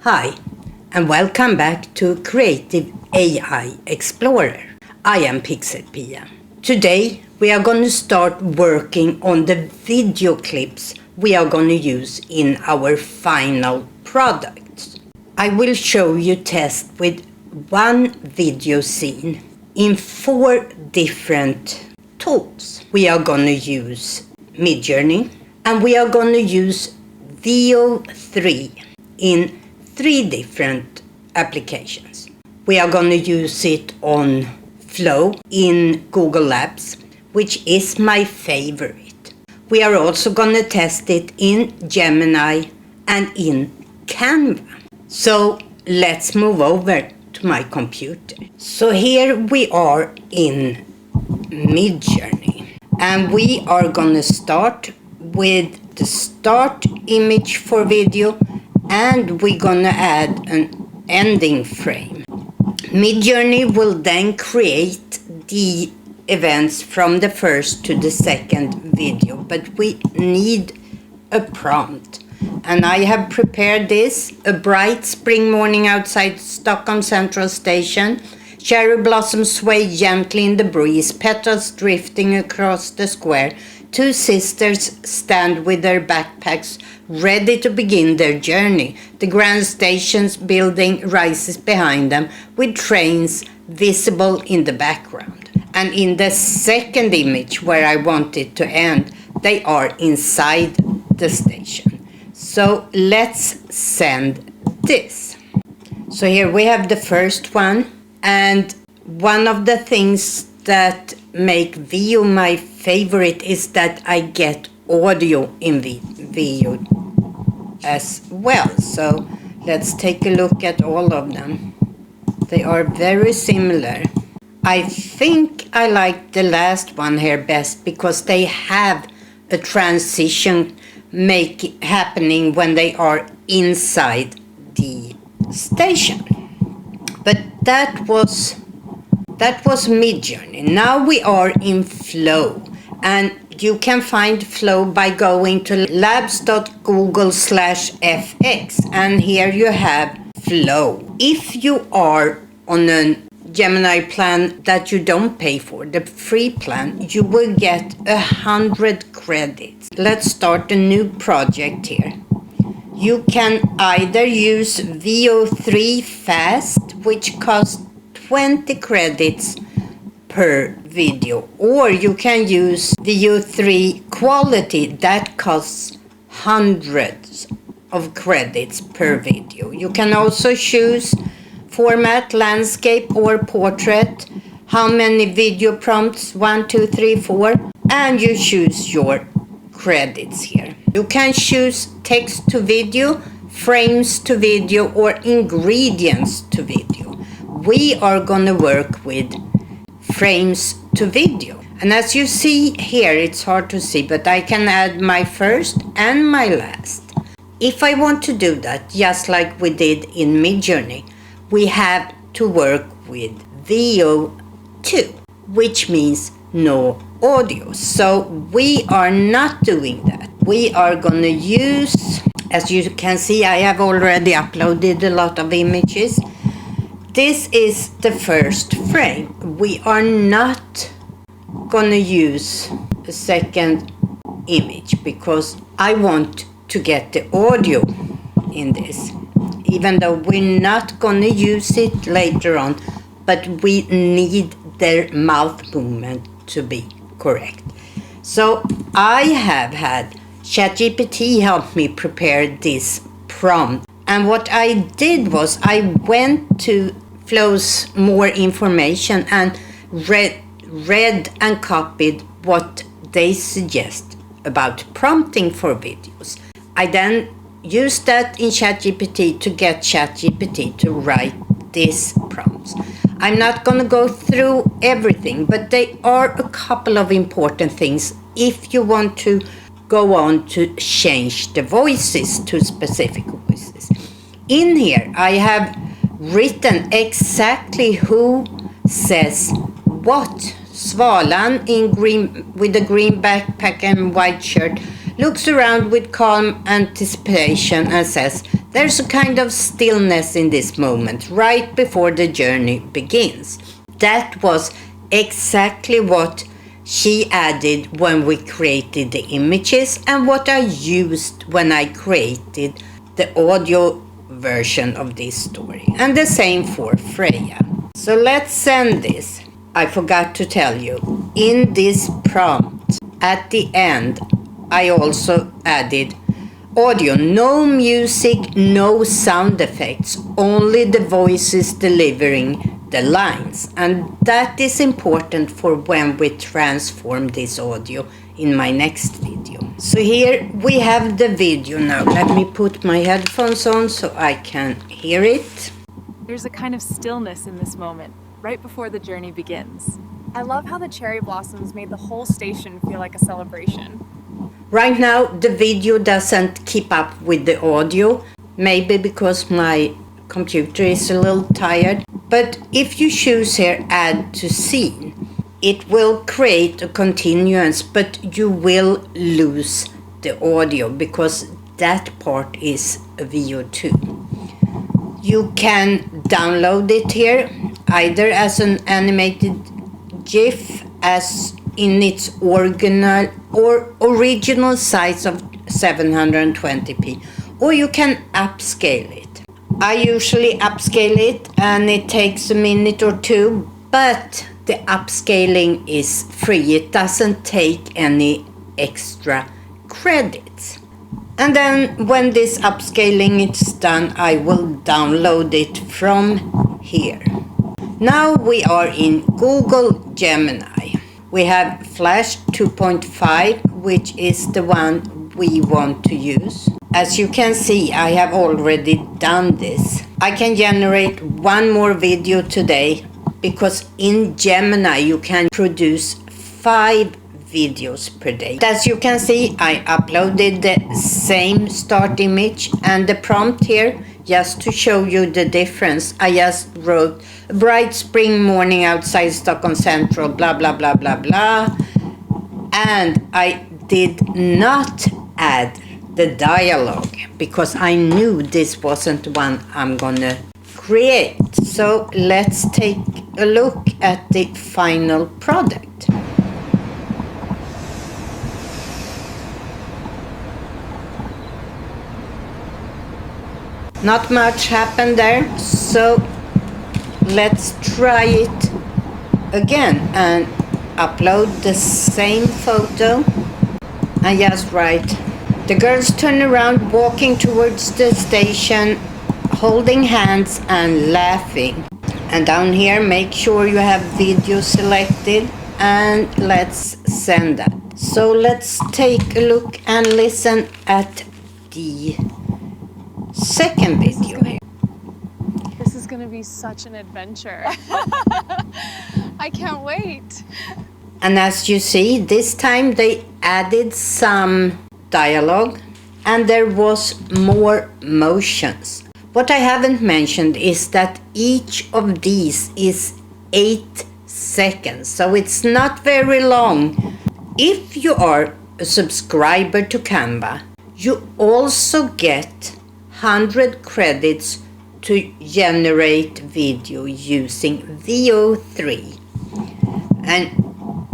Hi, and welcome back to Creative AI Explorer. I am PixelPia. Today we are going to start working on the video clips we are going to use in our final product. I will show you test with one video scene in 4 different tools. We are going to use Midjourney and we are going to use VO3 in 3 different applications. We are going to use it on Flow in Google Labs, which is my favorite. We are also going to test it in Gemini and in Canva. So let's move over to my computer. So here we are in Midjourney, and we are going to start with the start image for video, and we're going to add an ending frame. Midjourney will then create the events from the first to the second video, but we need a prompt. And I have prepared this: a bright spring morning outside Stockholm Central Station. Cherry blossoms sway gently in the breeze, petals drifting across the square. 2 sisters stand with their backpacks, ready to begin their journey. The Grand Station's building rises behind them, with trains visible in the background. And in the second image, where I want it to end, they are inside the station. So let's send this. So here we have the first one, and one of the things that make VO my favorite is that I get audio in VO as well. So let's take a look at all of them. They are very similar. I think I like the last one here best because they have a transition happening when they are inside the station. But that was Midjourney. Now we are in Flow, and you can find Flow by going to labs.google/fx, and here you have Flow. If you are on a Gemini plan that you don't pay for, the free plan, you will get 100 credits. Let's start a new project here. You can either use VO3 Fast, which costs 20 credits per video, or you can use VO3 Quality that costs hundreds of credits per video. You can also choose format, landscape or portrait, how many video prompts, 1, 2, 3, 4, and you choose your credits here. You can choose text to video, frames to video, or ingredients to video. We are going to work with frames to video. And as you see here, it's hard to see, but I can add my first and my last. If I want to do that, just like we did in Midjourney, we have to work with VO2, which means no audio. So we are not doing that. We are going to use, as you can see, I have already uploaded a lot of images. This is the first frame. We are not going to use a second image because I want to get the audio in this, even though we're not going to use it later on, but we need their mouth movement to be correct. So I have had ChatGPT help me prepare this prompt. And what I did was I went to Flow's more information and read and copied what they suggest about prompting for videos. I then used that in ChatGPT to get ChatGPT to write these prompts. I'm not going to go through everything, but they are a couple of important things if you want to go on to change the voices to specific voices. In here, I have written exactly who says what. Svalan in green with a green backpack and white shirt looks around with calm anticipation and says, "There's a kind of stillness in this moment, right before the journey begins." That was exactly what she added when we created the images and what I used when I created the audio version of this story. And the same for Freja. So let's send this. I forgot to tell you, in this prompt, at the end, I also added audio, no music, no sound effects, only the voices delivering the lines. And that is important for when we transform this audio in my next video. So here we have the video now. Let me put my headphones on so I can hear it. There's a kind of stillness in this moment, right before the journey begins. I love how the cherry blossoms made the whole station feel like a celebration. Right now the video doesn't keep up with the audio, maybe because my computer is a little tired. But if you choose here add to scene, it will create a continuance, but you will lose the audio because that part is a VO2. You can download it here either as an animated GIF as in its original size of 720p, or you can upscale it. I usually upscale it and it takes a minute or two, but the upscaling is free. It doesn't take any extra credits. And then when this upscaling is done, I will download it from here. Now we are in Google Gemini. We have Flash 2.5, which is the one we want to use. As you can see, I have already done this. I can generate one more video today because in Gemini you can produce 5 videos per day. As you can see, I uploaded the same start image and the prompt here, just to show you the difference. I just wrote a bright spring morning outside Stockholm Central, blah, blah, blah, blah, blah. And I did not add the dialogue because I knew this wasn't the one I'm gonna create. So let's take a look at the final product. Not much happened there, so let's try it again and upload the same photo and just write, the girls turn around walking towards the station, holding hands and laughing. And down here make sure you have video selected and let's send that. So let's take a look and listen at the second video. This is gonna be such an adventure. I can't wait. And as you see, this time they added some dialogue and there was more motions. What I haven't mentioned is that each of these is 8 seconds, so it's not very long. If you are a subscriber to Canva, you also get 100 credits to generate video using VO3. And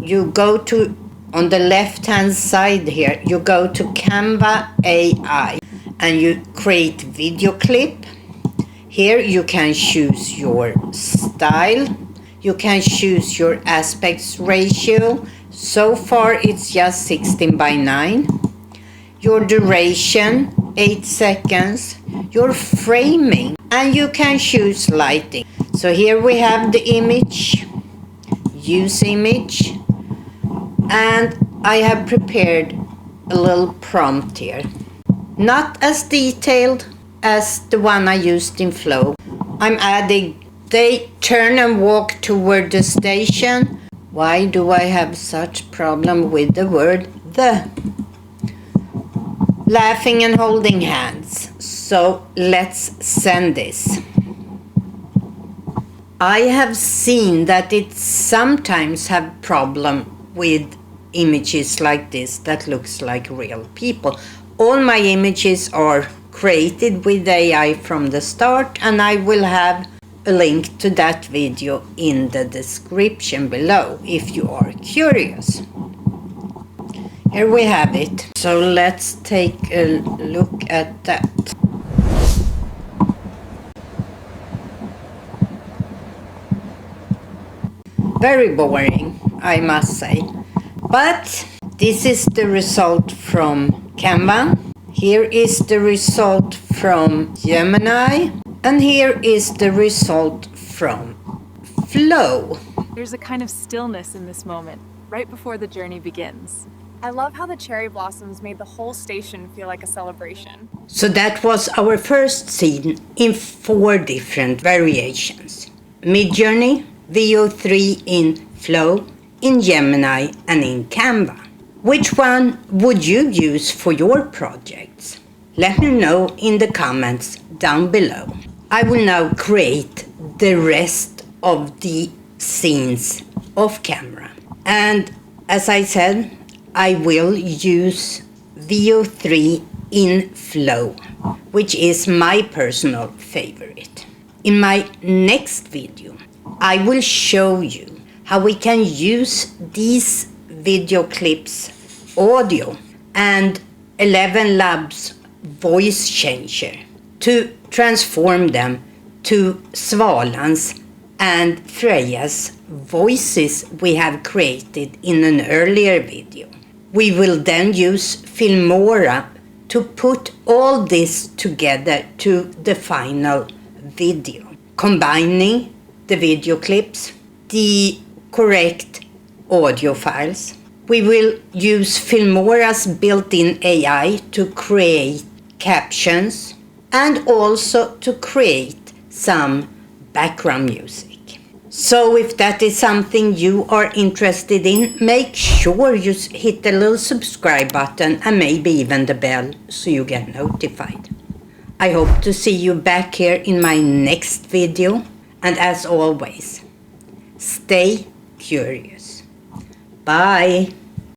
you go to, on the left hand side here, you go to Canva AI and you create video clip. Here you can choose your style, you can choose your aspect ratio. So far it's just 16:9. Your duration 8 seconds, your framing, and you can choose lighting. So here we have the image, use image, and I have prepared a little prompt here. Not as detailed as the one I used in Flow. I'm adding, they turn and walk toward the station. Why do I have such problem with the word the? Laughing and holding hands. So let's send this. I have seen that it sometimes have problem with images like this that looks like real people. All my images are created with AI from the start, and I will have a link to that video in the description below if you are curious. Here we have it. So let's take a look at that. Very boring, I must say. But this is the result from Canva. Here is the result from Gemini. And here is the result from Flow. There's a kind of stillness in this moment, right before the journey begins. I love how the cherry blossoms made the whole station feel like a celebration. So that was our first scene in 4 different variations. Midjourney, VO3 in Flow, in Gemini and in Canva. Which one would you use for your projects? Let me know in the comments down below. I will now create the rest of the scenes off camera. And as I said, I will use VO3 in Flow, which is my personal favorite. In my next video, I will show you how we can use these video clips, audio, and 11 Labs voice changer to transform them to Svalan's and Freja's voices we have created in an earlier video. We will then use Filmora to put all this together to the final video, combining the video clips, the correct audio files. We will use Filmora's built-in AI to create captions and also to create some background music. So if that is something you are interested in, make sure you hit the little subscribe button and maybe even the bell so you get notified. I hope to see you back here in my next video, and as always, stay curious. Bye.